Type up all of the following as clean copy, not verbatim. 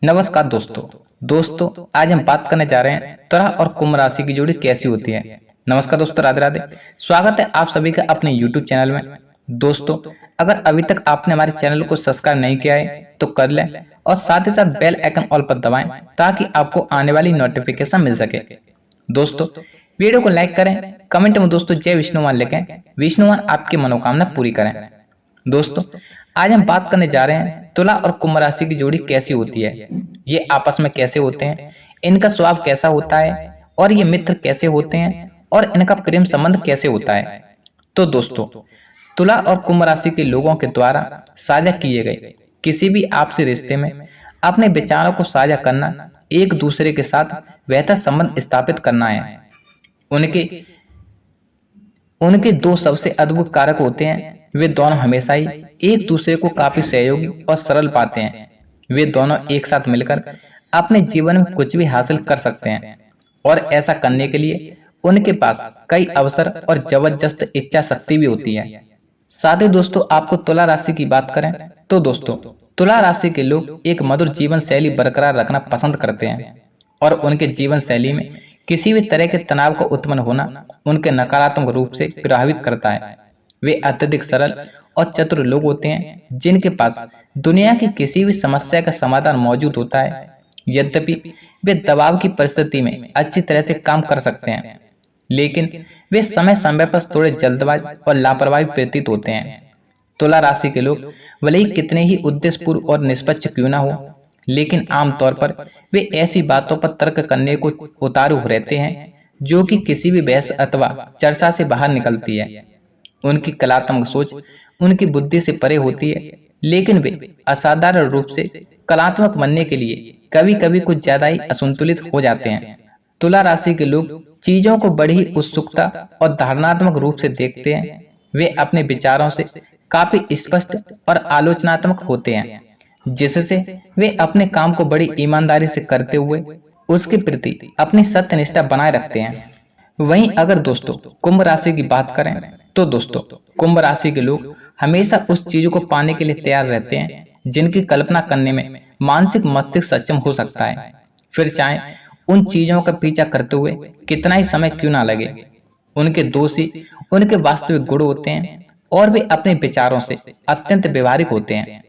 नमस्कार दोस्तों आज हम बात करने जा रहे हैं तुला और कुंभ राशि की जोड़ी कैसी होती है। नमस्कार दोस्तों, राधे राधे। स्वागत है आप सभी का अपने YouTube चैनल में। दोस्तों, अगर अभी तक आपने हमारे चैनल को सब्सक्राइब नहीं किया है तो कर लें और साथ ही साथ बेल आइकन ऑल पर दबाएं ताकि आपको आने वाली नोटिफिकेशन मिल सके। दोस्तों, वीडियो को लाइक करें, कमेंट में दोस्तों जय विष्णुमान लिखें, विष्णुमान आपकी मनोकामना पूरी करें। दोस्तों, आज हम बात करने जा रहे हैं तुला और कुंभ राशि की जोड़ी कैसी होती है, ये आपस में कैसे होते हैं, इनका स्वभाव कैसा होता है और ये मित्र कैसे होते हैं और इनका प्रेम संबंध कैसे होता है। तो दोस्तों, तुला और कुंभ राशि के लोगों के द्वारा साझा किए गए किसी भी आपसी रिश्ते में अपने विचारों को साझा करना, एक दूसरे के साथ बेहतर संबंध स्थापित करना है। उनके दो सबसे अद्भुत कारक होते हैं। वे दोनों हमेशा ही एक दूसरे को काफी सहयोगी और सरल पाते हैं। वे दोनों एक साथ मिलकर अपने जीवन में कुछ भी हासिल कर सकते हैं और ऐसा करने के लिए उनके पास कई अवसर और जबरदस्त इच्छा शक्ति भी होती है। साथ ही दोस्तों, आपको तुला राशि की बात करें तो दोस्तों, तुला राशि के लोग एक मधुर जीवन शैली बरकरार रखना पसंद करते हैं और उनके जीवन शैली में किसी भी तरह के तनाव का उत्पन्न होना उनके नकारात्मक रूप से प्रभावित करता है। वे अत्यधिक सरल और चतुर लोग होते हैं जिनके पास दुनिया की किसी भी समस्या का समाधान मौजूद होता है। यद्यपि वे दबाव की परिस्थिति में अच्छी तरह से काम कर सकते हैं, लेकिन वे समय समय पर थोड़े जल्दबाज और लापरवाही प्रतीत होते हैं। तुला राशि के लोग भले ही कितने ही उद्देश्यपूर्ण और निष्पक्ष क्यों ना हो, लेकिन आमतौर पर वे ऐसी बातों पर तर्क करने को उतारू रहते हैं जो कि किसी भी बहस अथवा चर्चा से बाहर निकलती है। उनकी कलात्मक सोच उनकी बुद्धि से परे होती है, लेकिन वे असाधारण रूप से कलात्मक बनने के लिए कभी कभी कुछ ज्यादा ही असंतुलित हो जाते हैं। तुला राशि के लोग चीजों को बड़ी ही उत्सुकता और धारणात्मक रूप से देखते हैं। वे अपने विचारों से काफी स्पष्ट और आलोचनात्मक होते हैं, जिससे वे अपने काम को बड़ी ईमानदारी से करते हुए उसके प्रति अपनी सत्यनिष्ठा बनाए रखते हैं। वहीं अगर दोस्तों कुंभ राशि की बात करें तो दोस्तों, कुंभ राशि के लोग हमेशा उस चीजों को पाने के लिए तैयार रहते हैं जिनकी कल्पना करने में मानसिक मस्तिष्क सक्षम हो सकता है, फिर चाहे उन चीजों का पीछा करते हुए कितना ही समय क्यों ना लगे। उनके दोष ही उनके वास्तविक गुण होते हैं और वे अपने विचारों से अत्यंत व्यवहारिक होते हैं।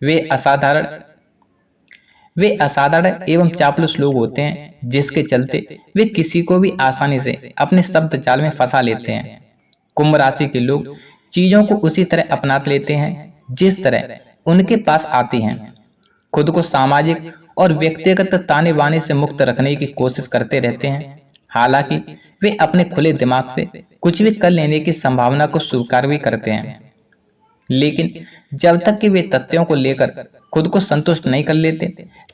वे असाधारण एवं चापलूस लोग होते हैं, जिसके चलते वे किसी को भी आसानी से अपने शब्द जाल में फंसा लेते हैं। कुंभ राशि के लोग चीजों को उसी तरह अपना लेते हैं जिस तरह उनके पास आती हैं। खुद को सामाजिक और व्यक्तिगत ताने बाने से मुक्त रखने की कोशिश करते रहते हैं। हालांकि वे अपने खुले दिमाग से कुछ भी कर लेने की संभावना को स्वीकार भी करते हैं, लेकिन जब तक कि वे तथ्यों को लेकर खुद को संतुष्ट नहीं कर लेते,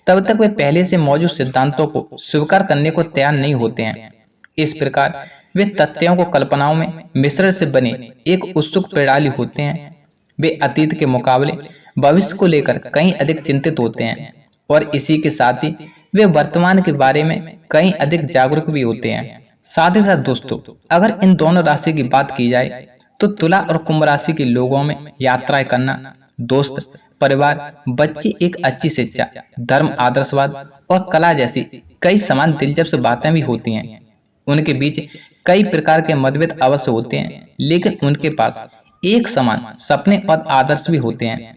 तब तक वे पहले से मौजूद सिद्धांतों को स्वीकार करने को तैयार नहीं होते हैं। इस प्रकार वे तथ्यों को कल्पनाओं में मिश्रण से बने एक उत्सुक प्रणाली होते हैं। वे अतीत के मुकाबले भविष्य को लेकर कहीं अधिक चिंतित होते हैं और इसी के साथ ही वे वर्तमान के बारे में कहीं अधिक जागरूक भी होते हैं। साथ ही साथ दोस्तों, अगर इन दोनों राशि की बात की जाए तो तुला और कुंभ राशि के लोगों में यात्राएं करना, दोस्त, परिवार, बच्चे, एक अच्छी शिक्षा, धर्म, आदर्शवाद और कला जैसी कई समान दिलचस्प बातें भी होती हैं। उनके बीच कई प्रकार के मतभेद अवश्य होते हैं, लेकिन उनके पास एक समान सपने और आदर्श भी होते हैं।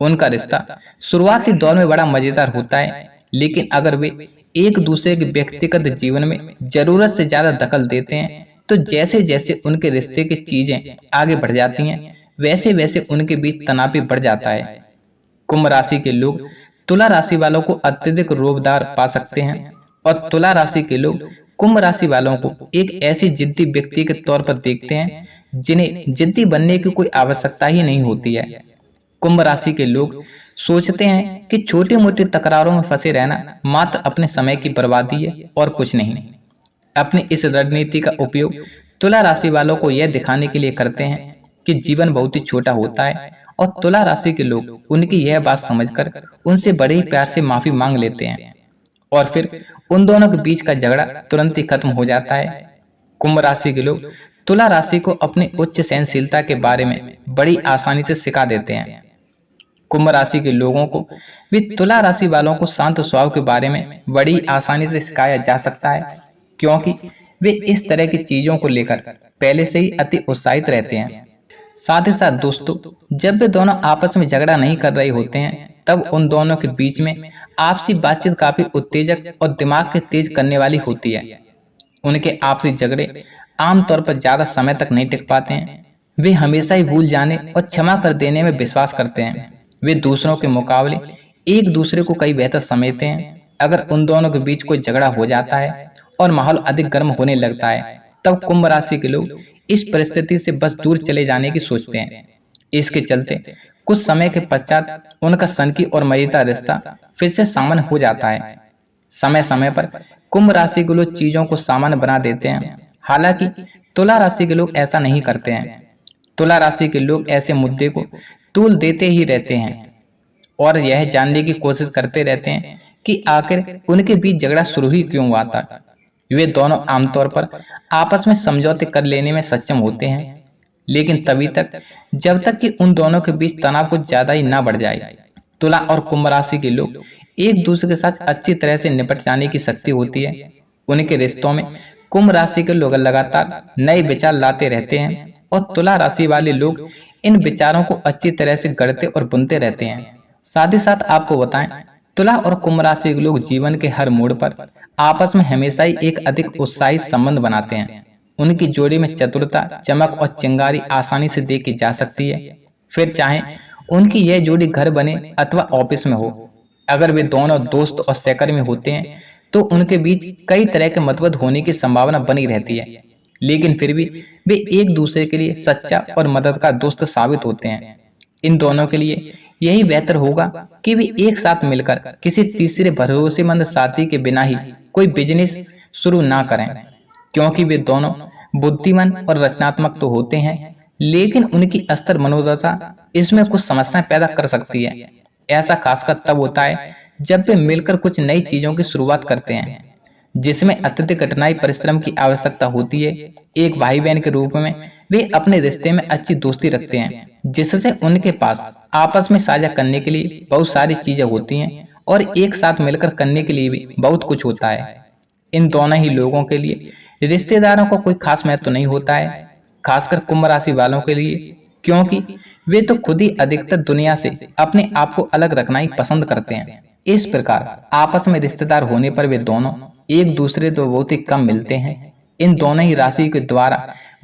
उनका रिश्ता शुरुआती दौर में बड़ा मजेदार होता है, लेकिन अगर वे एक दूसरे के व्यक्तिगत जीवन में जरूरत से ज्यादा दखल देते हैं तो जैसे जैसे उनके रिश्ते की चीजें आगे बढ़ जाती हैं, वैसे वैसे उनके बीच तनाव भी बढ़ जाता है। कुंभ राशि के लोग तुला राशि वालों को अत्यधिक रोबदार पा सकते हैं और तुला राशि के लोग कुंभ राशि वालों को एक ऐसी जिद्दी व्यक्ति के तौर पर देखते हैं जिन्हें जिद्दी बनने की कोई आवश्यकता ही नहीं होती है। कुंभ राशि के लोग सोचते हैं कि छोटी मोटी तकरारों में फंसे रहना मात्र अपने समय की बर्बादी है और कुछ नहीं। अपनी इस रणनीति का उपयोग तुला राशि वालों को यह दिखाने के लिए करते हैं कि जीवन बहुत ही छोटा होता है और तुला राशि के लोग उनकी यह बात समझकर उनसे बड़े ही प्यार से माफी मांग लेते हैं और फिर उन दोनों के बीच का झगड़ा तुरंत ही खत्म हो जाता है। कुंभ राशि के लोग तुला राशि को अपनी उच्च सहनशीलता के बारे में बड़ी आसानी से सिखा देते हैं कुंभ राशि के लोगों को भी तुला राशि वालों को शांत स्वभाव के बारे में बड़ी आसानी से सिखाया जा सकता है, क्योंकि वे इस तरह की चीजों को लेकर पहले से ही अति उत्साहित रहते हैं। साथ ही साथ दोस्तों, जब वे दोनों आपस में झगड़ा नहीं कर रहे होते हैं, तब उन दोनों के बीच में आपसी बातचीत काफी उत्तेजक और दिमाग के तेज करने वाली होती है। उनके आपसी झगड़े आमतौर पर ज्यादा समय तक नहीं टिक पाते हैं। वे हमेशा ही भूल जाने और क्षमा कर देने में विश्वास करते हैं। वे दूसरों के मुकाबले एक दूसरे को कई बेहतर समझते हैं। अगर उन दोनों के बीच कोई झगड़ा हो जाता है और माहौल अधिक गर्म होने लगता है, तब कुंभ राशि के लोग इस परिस्थिति से बस दूर चले जाने की सोचते हैं। इसके चलते कुछ समय के पश्चात उनका सनकी और मजेदार रिश्ता फिर से सामान्य हो जाता है। समय समय पर कुंभ राशि के लोग चीजों को सामान्य बना देते हैं, हालांकि तुला राशि के लोग ऐसा नहीं करते हैं। तुला राशि के लोग ऐसे मुद्दे को तूल देते ही रहते हैं और यह जानने की कोशिश करते रहते हैं कि आखिर उनके बीच झगड़ा शुरू ही क्यों हुआ था। वे दोनों आमतौर पर आपस में समझौते कर लेने में सक्षम होते हैं, लेकिन तभी तक जब तक कि उन दोनों के बीच तनाव कुछ ज्यादा ही ना बढ़ जाए। तुला और कुंभ राशि के लोग एक दूसरे के साथ अच्छी तरह से निपट जाने की शक्ति होती है। उनके रिश्तों में कुंभ राशि के लोग लगातार नए विचार लाते रहते हैं और तुला राशि वाले लोग इन विचारों को अच्छी तरह से गढ़ते और बुनते रहते हैं। साथ ही साथ आपको बताएं, तुला और कुंभ राशि के लोग जीवन के हर मोड़ पर आपस में हमेशा ही एक अधिक उत्साही संबंध बनाते हैं। उनकी जोड़ी में चतुरता, चमक और चिंगारी आसानी से देखी जा सकती है, फिर चाहे उनकी यह जोड़ी घर बने अथवा ऑफिस में हो। अगर वे दोनों दोस्त और सहकर्मी होते हैं तो उनके बीच कई तरह के मतभेद होने की संभावना बनी रहती है, लेकिन फिर भी वे एक दूसरे के लिए सच्चा और मददगार दोस्त साबित होते हैं। इन दोनों के लिए यही बेहतर होगा कि वे एक साथ मिलकर किसी तीसरे भरोसेमंद साथी के बिना ही कोई बिजनेस शुरू ना करें, क्योंकि वे दोनों बुद्धिमान और रचनात्मक तो होते हैं, लेकिन उनकी अस्तर मनोदशा इसमें कुछ समस्याएं पैदा कर सकती है। ऐसा खासकर तब होता है जब वे मिलकर कुछ नई चीजों की शुरुआत करते हैं, जिसमें अत्यधिक कठिनाई परिश्रम की आवश्यकता होती है। एक भाई बहन के रूप में वे अपने रिश्ते में अच्छी दोस्ती रखते हैं, जिससे उनके पास आपस में साझा करने के लिए बहुत सारी चीजें होती हैं और एक साथ मिलकर करने के लिए भी बहुत कुछ होता है। इन दोनों ही लोगों के लिए रिश्तेदारों का कोई खास महत्व नहीं होता है, खासकर कुंभ राशि वालों के लिए, क्योंकि वे तो खुद ही अधिकतर दुनिया से अपने आप को अलग रखना ही पसंद करते हैं। इस प्रकार आपस में रिश्तेदार होने पर वे दोनों एक दूसरे तो बहुत ही कम मिलते हैं। इन दोनों ही राशि के द्वारा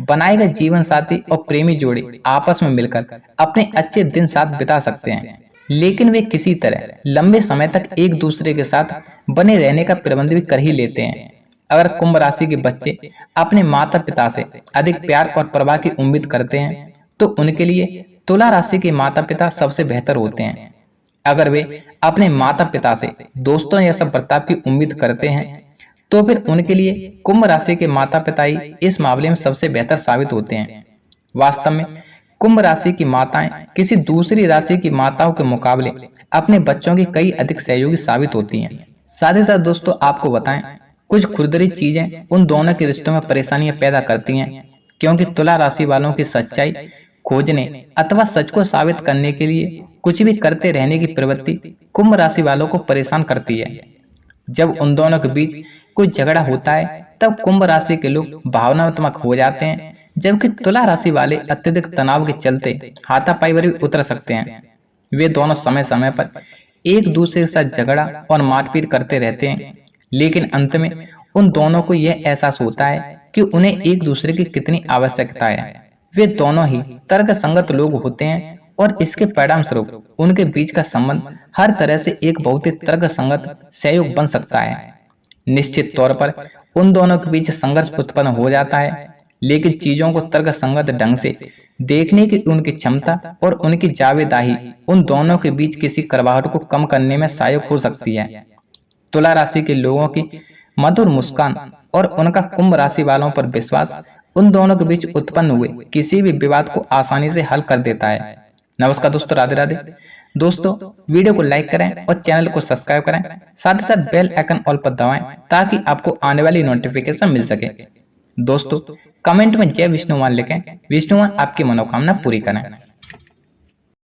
बनाए गए जीवन साथी और प्रेमी जोड़े आपस में मिलकर अपने अच्छे दिन साथ बिता सकते हैं, लेकिन वे किसी तरह लंबे समय तक एक दूसरे के साथ बने रहने का प्रबंध भी कर ही लेते हैं। अगर कुंभ राशि के बच्चे अपने माता पिता से अधिक प्यार और परवाह की उम्मीद करते हैं तो उनके लिए तुला राशि के माता पिता सबसे बेहतर होते हैं। अगर वे अपने माता पिता से दोस्तों जैसा बर्ताव की उम्मीद करते हैं तो फिर उनके लिए कुंभ राशि के माता पिता ही इस मामले में सबसे बेहतर साबित होते हैं। वास्तव में कुंभ राशि की माताएं किसी दूसरी राशि की माताओं के मुकाबले अपने बच्चों की कई अधिक सहयोगी साबित होती हैं। साथ ही साथ दोस्तों आपको बताएं, कुछ खुरदरी चीजें उन दोनों के रिश्तों में परेशानियां पैदा करती हैं, क्योंकि तुला राशि वालों की सच्चाई खोजने अथवा सच को साबित करने के लिए कुछ भी करते रहने की प्रवृत्ति कुंभ राशि वालों को परेशान करती है। जब उन दोनों के बीच कोई झगड़ा होता है तब कुंभ राशि के लोग भावनात्मक हो जाते हैं, जबकि तुला राशि वाले अत्यधिक तनाव के चलते हाथापाई पर भी उतर सकते हैं। वे दोनों समय समय पर एक दूसरे के साथ झगड़ा और मारपीट करते रहते हैं, लेकिन अंत में उन दोनों को यह एहसास होता है कि उन्हें एक दूसरे की कितनी आवश्यकता है। वे दोनों ही तर्क संगत लोग होते हैं और इसके परिणाम स्वरूप उनके बीच का संबंध हर तरह से एक बहुत ही तर्क संगत सहयोग बन सकता है। निश्चित तौर पर उन दोनों के बीच संघर्ष उत्पन्न हो जाता है, लेकिन चीजों को तर्क संगत ढंग से देखने की उनकी क्षमता और उनकी जावेदाही उन दोनों के बीच किसी कड़वाहट को कम करने में सहायक हो सकती है। तुला राशि के लोगों की मधुर मुस्कान और उनका कुंभ राशि वालों पर विश्वास उन दोनों के बीच उत्पन्न हुए किसी भी विवाद को आसानी से हल कर देता है। नमस्कार दोस्तों, राधे राधे। दोस्तों वीडियो को लाइक करें और चैनल को सब्सक्राइब करें, साथ ही साथ बेल आइकन ऑल पर दबाएं ताकि आपको आने वाली नोटिफिकेशन मिल सके। दोस्तों कमेंट में जय विष्णुमान लिखें, विष्णुमान आपकी मनोकामना पूरी करें।